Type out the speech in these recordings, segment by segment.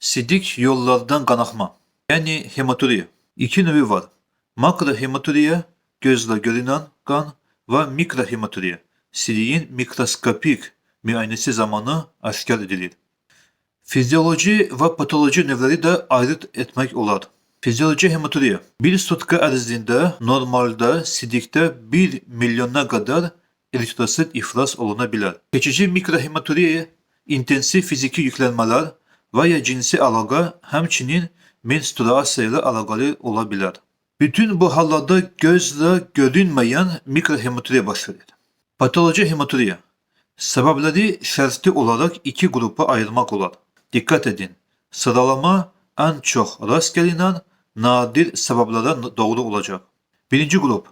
Sidik yollardan qanaxma, yani hematuriya. İki növü var. Makrohematuriya, gözle görünen kan ve mikrohematuriya. Sidiğin mikroskopik müayenesi zamanı aşkar edilir. Fizyoloji ve patoloji növləri də ayırt etmek olar. Fizyoloji hematuriya. Bir sutka ərzində normalda sidikdə 1 milyona kadar eritrosit iflas olunabilir. Geçici mikrohematuriya intensiv fiziki yüklenmeler veya cinsi alaqa, həmçinin menstruasiya ilə əlaqəli ola bilər. Bütün bu hallarda gözlə görünməyən mikrohematuriya baş verir. Patoloji hematuriya. Səbəbləri şərtli olaraq iki qrupa ayırmaq olar. Dikkat edin. Sıralama en çok rast gelinen nadir sebeplerden doğru olacak. Birinci grup.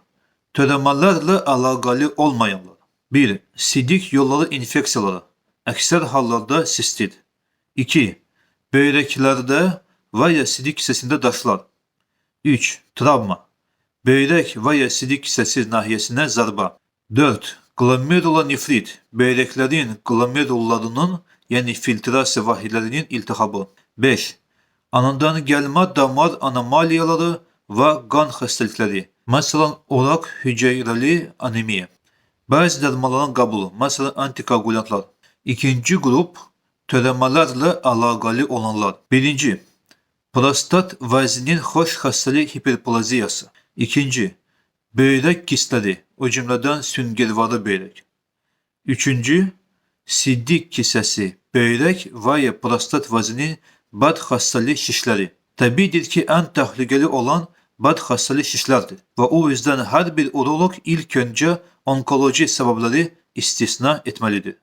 Törəmələrlə əlaqəli olmayanlar. 1. Sidik yolları infeksiyaları. Əksər hallarda sistit. 2. Böğreklerde veya sidik kisesinde daşlar. 3. Travma. Böğrek veya sidik kisesi nahiyesine zarba. 4. Glomerulonefrit. Böğreklerin glomerullarının yani filtrasiya vahillərinin iltihabı. 5. Anadan gəlmə damar anomaliyaları və qan xəstəlikləri. Məsələn, oraq hüceyrəli anemiya. Bəzi dərmanların qəbulu, məsələn, antikoagulantlar. İkinci qrup, törəmələrlə əlaqəli olanlar. Birinci, prostat vəzinin xoş xəstəlik hiperplaziyası. İkinci, böyrək kistləri, o cümlədən süngərvarı böyrək. Üçüncü, sidik kisəsi, böyrək və ya prostat vəzinin bad xəstəlik şişləri. Təbiidir ki, ən təhlükəli olan bad xəstəlik şişlərdir və o yüzden hər bir uroloq ilk öncə onkoloji səbəbləri istisna etməlidir.